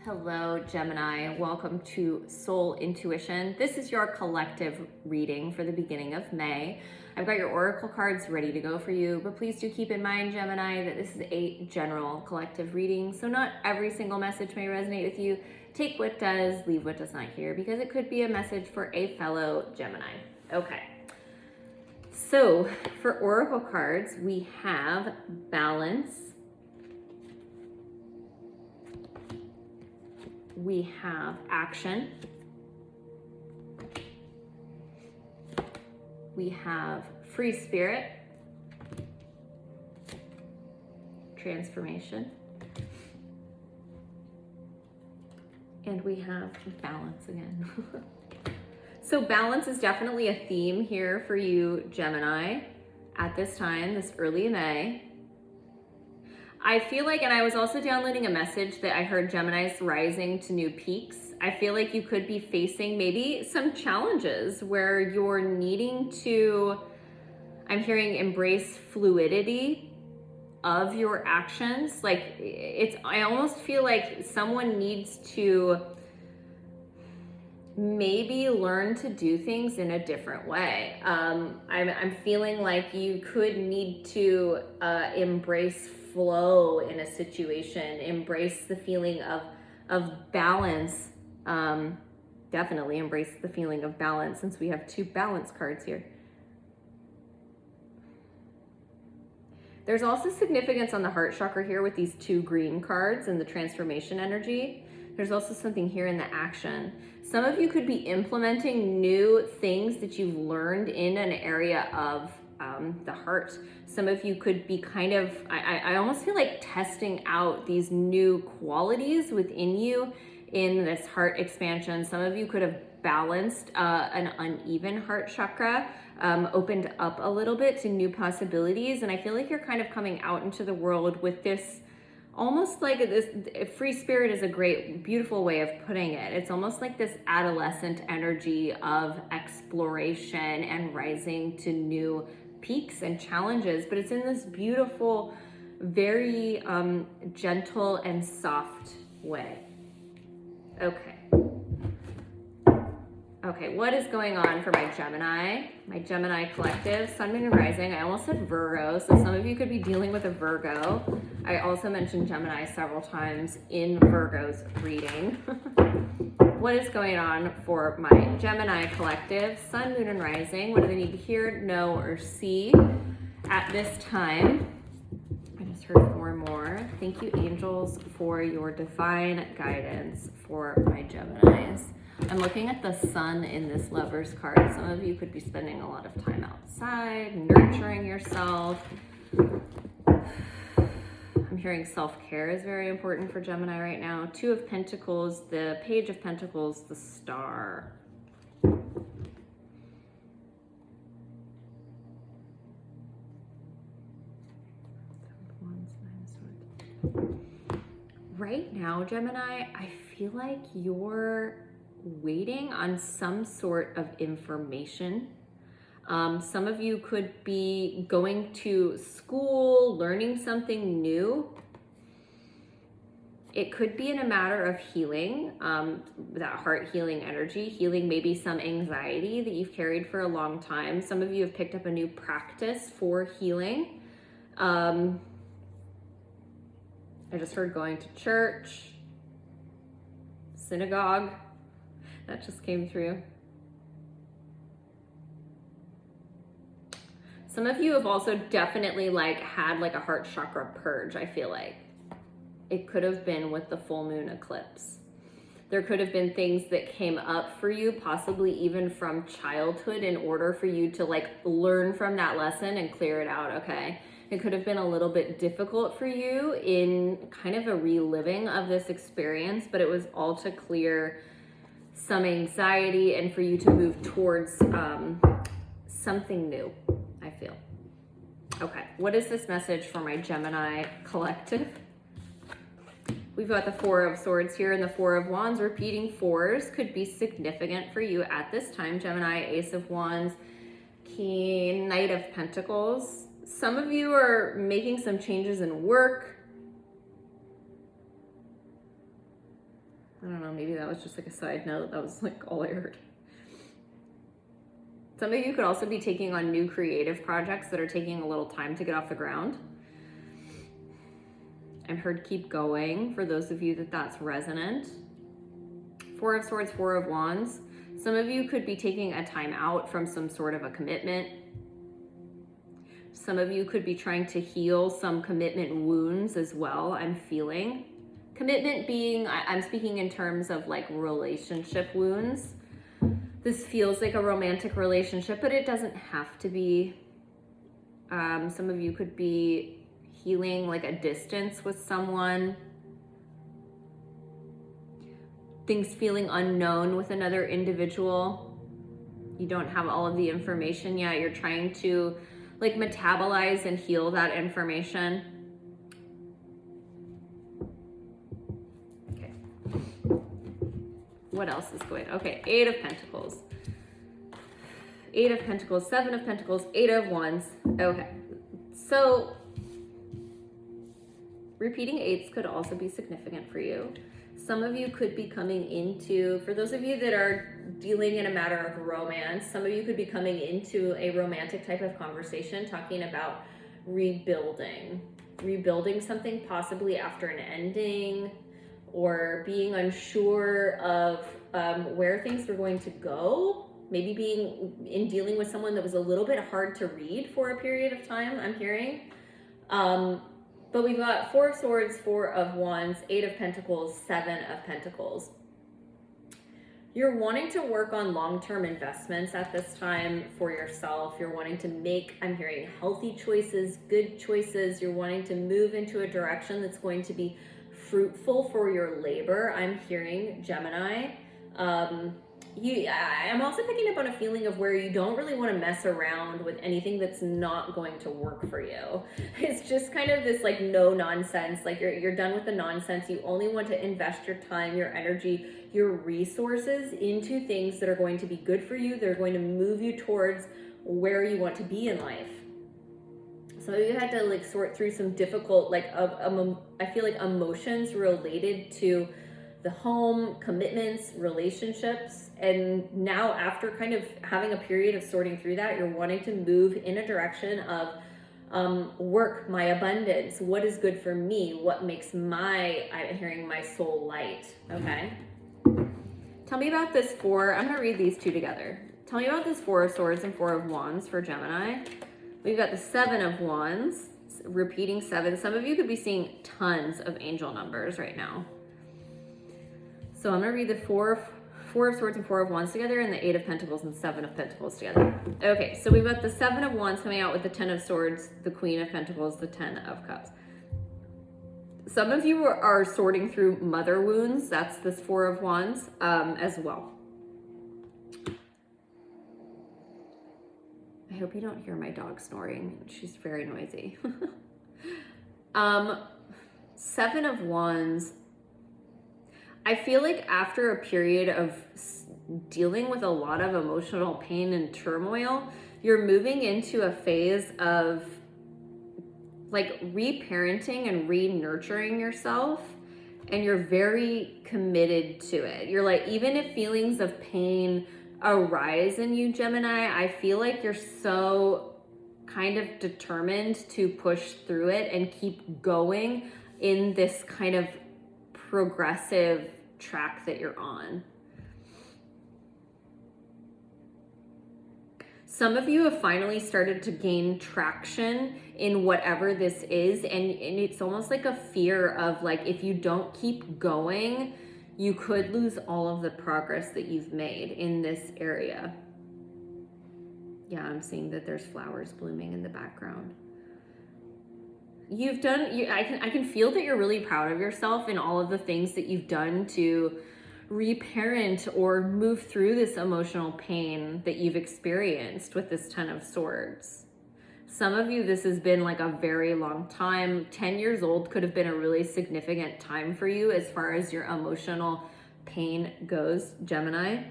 Hello, Gemini. Welcome to Soul Intuition. This is your collective reading for the beginning of May. I've got your oracle cards ready to go for you, but please do keep in mind, Gemini, that this is a general collective reading, so not every single message may resonate with you. Take what does, leave what does not here, because it could be a message for a fellow Gemini. Okay. So for oracle cards, we have balance. We have action. We have free spirit, transformation, and we have balance again. So balance is definitely a theme here for you, Gemini, at this time, this early May. I feel like, and I was also downloading a message that I heard Gemini's rising to new peaks. I feel like you could be facing maybe some challenges where you're needing to, I'm hearing, embrace fluidity of your actions. Like I almost feel like someone needs to maybe learn to do things in a different way. I'm feeling like you could need to embrace flow in a situation, embrace the feeling of balance. Definitely embrace the feeling of balance, since we have two balance cards here. There's also significance on the heart chakra here with these two green cards and the transformation energy. There's also something here in the action. Some of you could be implementing new things that you've learned in an area of the heart. Some of you could be kind of, I almost feel like testing out these new qualities within you in this heart expansion. Some of you could have balanced an uneven heart chakra, opened up a little bit to new possibilities. And I feel like you're kind of coming out into the world with this, almost like this, free spirit is a great, beautiful way of putting it. It's almost like this adolescent energy of exploration and rising to new peaks and challenges, but it's in this beautiful, very gentle and soft way. Okay, what is going on for my Gemini collective, Sun, Moon, and Rising? I almost said Virgo, so some of you could be dealing with a Virgo. I also mentioned Gemini several times in Virgo's reading. What is going on for my Gemini collective, Sun, Moon, and Rising? What do they need to hear, know, or see at this time? I just heard 4 more. Thank you, angels, for your divine guidance for my Geminis. I'm looking at the sun in this Lover's card. Some of you could be spending a lot of time outside, nurturing yourself. I'm hearing self-care is very important for Gemini right now. 2 of Pentacles, the Page of Pentacles, the Star. Right now, Gemini, I feel like you're waiting on some sort of information. Some of you could be going to school, learning something new. It could be in a matter of healing, that heart healing energy, healing maybe some anxiety that you've carried for a long time. Some of you have picked up a new practice for healing. I just heard going to church, synagogue. That just came through. Some of you have also definitely had a heart chakra purge, I feel like. It could have been with the full moon eclipse. There could have been things that came up for you, possibly even from childhood, in order for you to learn from that lesson and clear it out, okay? It could have been a little bit difficult for you in kind of a reliving of this experience, but it was all to clear some anxiety and for you to move towards something new, I feel. Okay, what is this message for my Gemini collective? We've got the 4 of Swords here and the 4 of Wands. Repeating 4s could be significant for you at this time, Gemini. Ace of Wands, King, Knight of Pentacles. Some of you are making some changes in work. I don't know, maybe that was just like a side note. That was like all I heard. Some of you could also be taking on new creative projects that are taking a little time to get off the ground. I've heard keep going for those of you that that's resonant. Four of Swords, Four of Wands. Some of you could be taking a time out from some sort of a commitment. Some of you could be trying to heal some commitment wounds as well, I'm feeling. Commitment being, I'm speaking in terms of like relationship wounds. This feels like a romantic relationship, but it doesn't have to be. Some of you could be healing like a distance with someone. Things feeling unknown with another individual. You don't have all of the information yet. You're trying to like metabolize and heal that information. Okay. What else is going on? Okay, Eight of Pentacles. Eight of Pentacles, Seven of Pentacles, Eight of Wands. Okay, so repeating eights could also be significant for you. Some of you could be coming into, for those of you that are dealing in a matter of romance, some of you could be coming into a romantic type of conversation talking about rebuilding something possibly after an ending, or being unsure of where things were going to go. Maybe being in dealing with someone that was a little bit hard to read for a period of time, I'm hearing. But we've got Four of Swords, Four of Wands, Eight of Pentacles, Seven of Pentacles. You're wanting to work on long-term investments at this time for yourself. You're wanting to make, I'm hearing, healthy choices, good choices. You're wanting to move into a direction that's going to be fruitful for your labor. I'm hearing, Gemini. I'm also picking up on a feeling of where you don't really want to mess around with anything that's not going to work for you. It's just kind of this like no nonsense, like you're done with the nonsense. You only want to invest your time, your energy, your resources into things that are going to be good for you. They're going to move you towards where you want to be in life. Some of you had to like sort through some difficult, like I feel like emotions related to the home, commitments, relationships. And now after kind of having a period of sorting through that, you're wanting to move in a direction of work, my abundance, what is good for me, what makes I'm hearing my soul light, okay? Tell me about this I'm gonna read these two together. Tell me about this Four of Swords and Four of Wands for Gemini. We've got the Seven of Wands, repeating seven. Some of you could be seeing tons of angel numbers right now. So I'm going to read the Four of Swords and Four of Wands together, and the Eight of Pentacles and Seven of Pentacles together. Okay, so we've got the Seven of Wands coming out with the Ten of Swords, the Queen of Pentacles, the Ten of Cups. Some of you are sorting through mother wounds. That's this Four of Wands as well. I hope you don't hear my dog snoring. She's very noisy. Seven of Wands. I feel like after a period of dealing with a lot of emotional pain and turmoil, you're moving into a phase of like reparenting and re-nurturing yourself, and you're very committed to it. You're like, even if feelings of pain arise in you, Gemini, I feel like you're so kind of determined to push through it and keep going in this kind of progressive track that you're on. Some of you have finally started to gain traction in whatever this is, and it's almost like a fear of like, if you don't keep going, you could lose all of the progress that you've made in this area. Yeah, I'm seeing that there's flowers blooming in the background. I can feel that you're really proud of yourself in all of the things that you've done to reparent or move through this emotional pain that you've experienced with this Ten of Swords. Some of you, this has been like a very long time. 10 years old could have been a really significant time for you as far as your emotional pain goes, Gemini.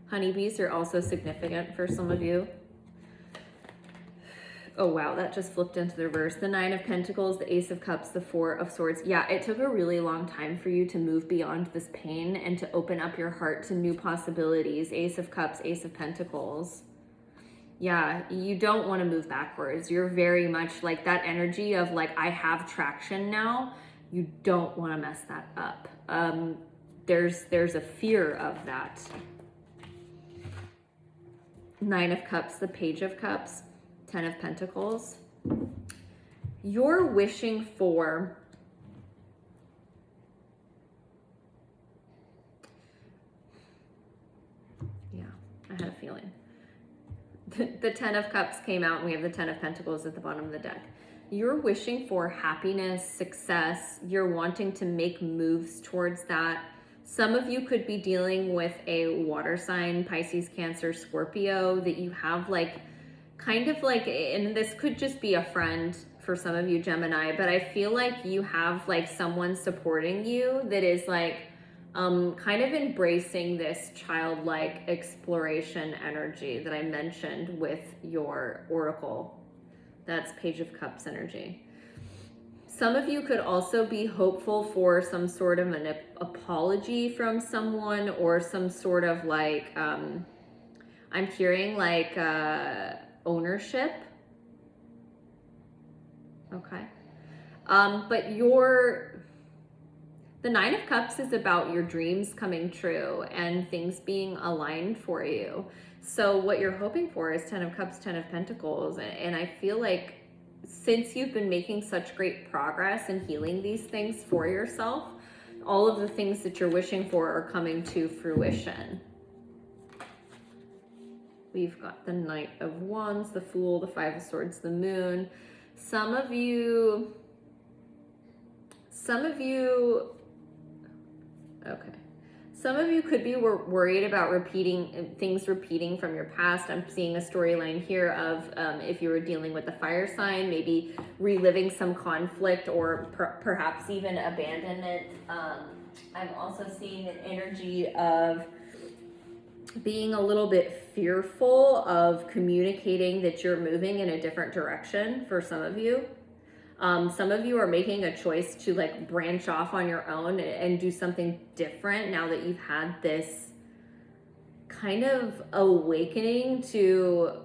Honeybees are also significant for some of you. Oh, wow, that just flipped into the reverse. The Nine of Pentacles, the Ace of Cups, the Four of Swords. Yeah, it took a really long time for you to move beyond this pain and to open up your heart to new possibilities. Ace of Cups, Ace of Pentacles. Yeah, you don't want to move backwards. You're very much like that energy of like, I have traction now. You don't want to mess that up. There's a fear of that. Nine of Cups, the Page of Cups, Ten of Pentacles. You're wishing for yeah, I had a feeling. The Ten of Cups came out and we have the Ten of Pentacles at the bottom of the deck. You're wishing for happiness, success. You're wanting to make moves towards that. Some of you could be dealing with a water sign, Pisces, Cancer, Scorpio, that you have like, kind of like, and this could just be a friend for some of you, Gemini, but I feel like you have like someone supporting you that is like, kind of embracing this childlike exploration energy that I mentioned with your oracle. That's Page of Cups energy. Some of you could also be hopeful for some sort of an apology from someone, or some sort of like, I'm hearing like ownership. Okay. But the Nine of Cups is about your dreams coming true and things being aligned for you. So what you're hoping for is Ten of Cups, Ten of Pentacles. And I feel like since you've been making such great progress in healing these things for yourself, all of the things that you're wishing for are coming to fruition. We've got the Knight of Wands, the Fool, the Five of Swords, the Moon. Some of you, okay. Some of you could be worried about things repeating from your past. I'm seeing a storyline here of if you were dealing with the fire sign, maybe reliving some conflict or perhaps even abandonment. I'm also seeing an energy of being a little bit fearful of communicating that you're moving in a different direction for some of you. Some of you are making a choice to like branch off on your own and do something different now that you've had this kind of awakening to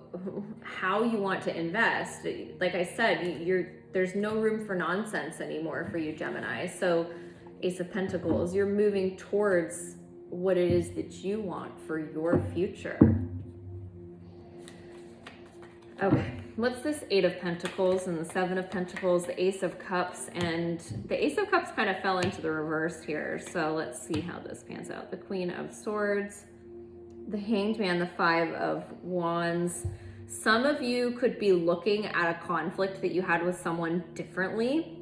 how you want to invest. Like I said, there's no room for nonsense anymore for you, Gemini. So Ace of Pentacles, you're moving towards what it is that you want for your future. Okay, what's this Eight of Pentacles and the Seven of Pentacles, the Ace of Cups, and the Ace of Cups kind of fell into the reverse here. So let's see how this pans out. The Queen of Swords, the Hanged Man, the Five of Wands. Some of you could be looking at a conflict that you had with someone differently.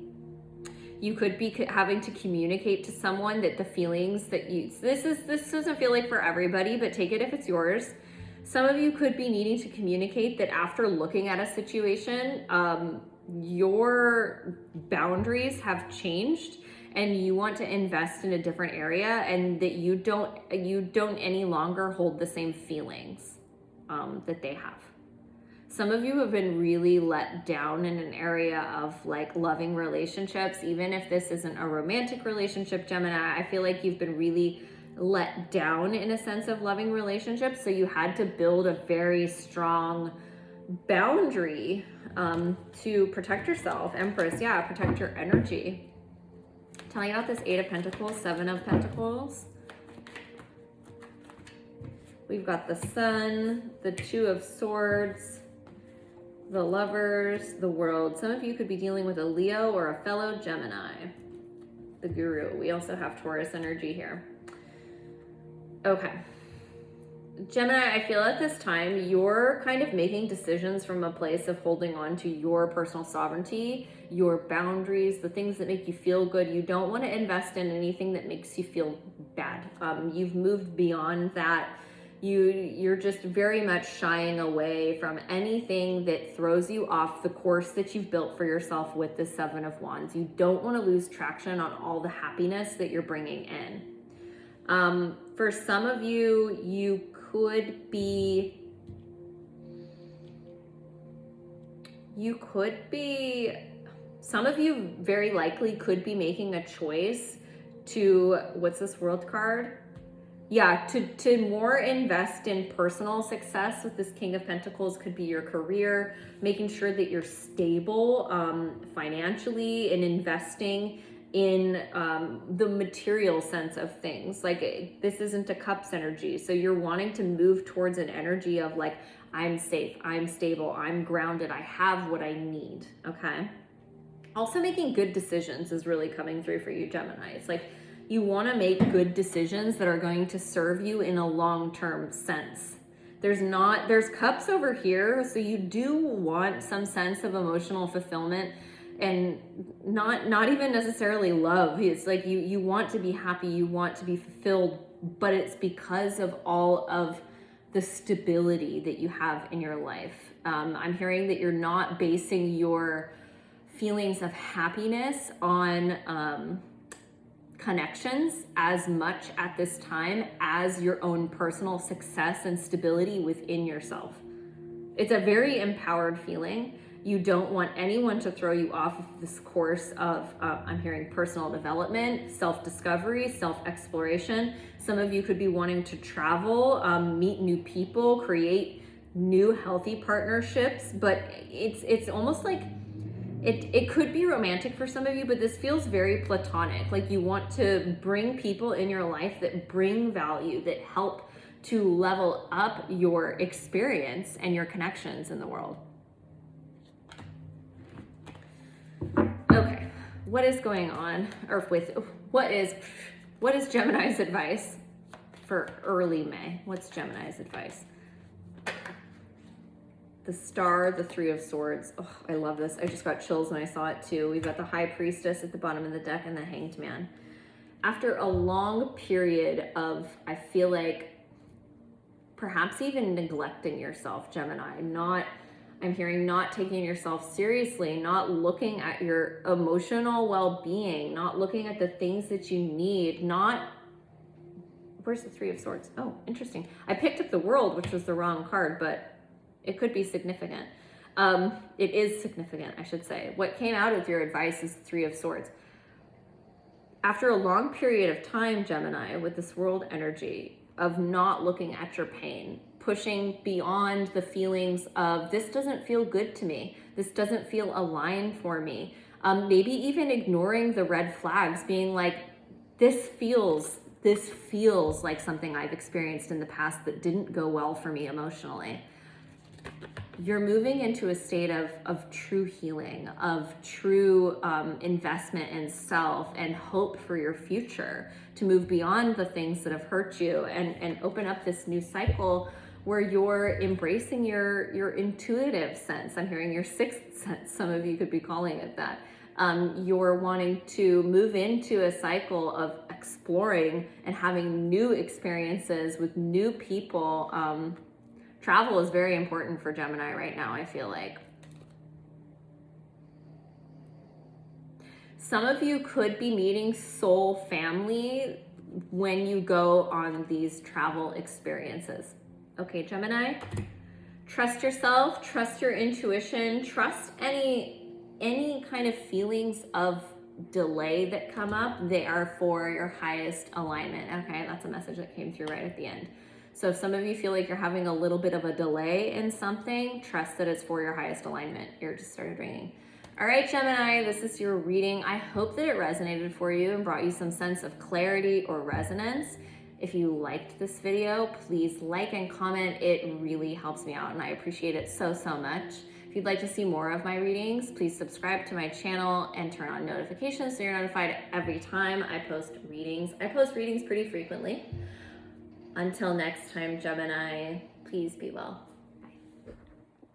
You could be having to communicate to someone that the feelings that this doesn't feel like for everybody, but take it if it's yours. Some of you could be needing to communicate that after looking at a situation, your boundaries have changed and you want to invest in a different area, and that you don't any longer hold the same feelings that they have. Some of you have been really let down in an area of like loving relationships, even if this isn't a romantic relationship, Gemini. I feel like you've been really let down in a sense of loving relationships. So you had to build a very strong boundary to protect yourself. Empress, yeah, protect your energy. Telling you about this Eight of Pentacles, Seven of Pentacles. We've got the Sun, the Two of Swords, the Lovers, the World. Some of you could be dealing with a Leo or a fellow Gemini. The Guru. We also have Taurus energy here. Okay. Gemini, I feel at this time you're kind of making decisions from a place of holding on to your personal sovereignty, your boundaries, the things that make you feel good. You don't want to invest in anything that makes you feel bad. You've moved beyond that. You're just very much shying away from anything that throws you off the course that you've built for yourself with the Seven of Wands. You don't want to lose traction on all the happiness that you're bringing in. For some of you, you could be some of you very likely could be making a choice to, what's this World card? Yeah, to more invest in personal success with this King of Pentacles. Could be your career, making sure that you're stable financially, and investing in the material sense of things. Like, this isn't a Cups energy, so you're wanting to move towards an energy of like, I'm safe, I'm stable, I'm grounded, I have what I need, okay? Also, making good decisions is really coming through for you, Gemini. It's like, you want to make good decisions that are going to serve you in a long-term sense. There's Cups over here, so you do want some sense of emotional fulfillment, and not even necessarily love. It's like you want to be happy, you want to be fulfilled, but it's because of all of the stability that you have in your life. I'm hearing that you're not basing your feelings of happiness on connections as much at this time as your own personal success and stability within yourself. It's a very empowered feeling. You don't want anyone to throw you off of this course of, I'm hearing personal development, self-discovery, self-exploration. Some of you could be wanting to travel, meet new people, create new healthy partnerships, but it's almost like, it could be romantic for some of you, but this feels very platonic. Like, you want to bring people in your life that bring value, that help to level up your experience and your connections in the world. Okay, what is going on, or what is Gemini's advice for early May? What's Gemini's advice? The Star, the Three of Swords. Oh, I love this. I just got chills when I saw it too. We've got the High Priestess at the bottom of the deck and the Hanged Man. After a long period of, I feel like, perhaps even neglecting yourself, Gemini, I'm hearing not taking yourself seriously, not looking at your emotional well-being, not looking at the things that you need, where's the Three of Swords? Oh, interesting. I picked up the World, which was the wrong card, but it could be significant. It is significant, I should say. What came out of your advice is Three of Swords. After a long period of time, Gemini, with this World energy of not looking at your pain, pushing beyond the feelings of, this doesn't feel good to me, this doesn't feel aligned for me. Maybe even ignoring the red flags, being like, this feels like something I've experienced in the past that didn't go well for me emotionally. You're moving into a state of true healing, of true investment in self and hope for your future, to move beyond the things that have hurt you and open up this new cycle where you're embracing your intuitive sense. I'm hearing your sixth sense. Some of you could be calling it that. You're wanting to move into a cycle of exploring and having new experiences with new people. Travel is very important for Gemini right now, I feel like. Some of you could be meeting soul family when you go on these travel experiences. Okay, Gemini, trust yourself, trust your intuition, trust any kind of feelings of delay that come up. They are for your highest alignment. Okay, that's a message that came through right at the end. So if some of you feel like you're having a little bit of a delay in something, trust that it's for your highest alignment. Ear just started ringing. All right, Gemini, this is your reading. I hope that it resonated for you and brought you some sense of clarity or resonance. If you liked this video, please like and comment. It really helps me out and I appreciate it so, so much. If you'd like to see more of my readings, please subscribe to my channel and turn on notifications so you're notified every time I post readings. I post readings pretty frequently. Until next time, Gemini, please be well.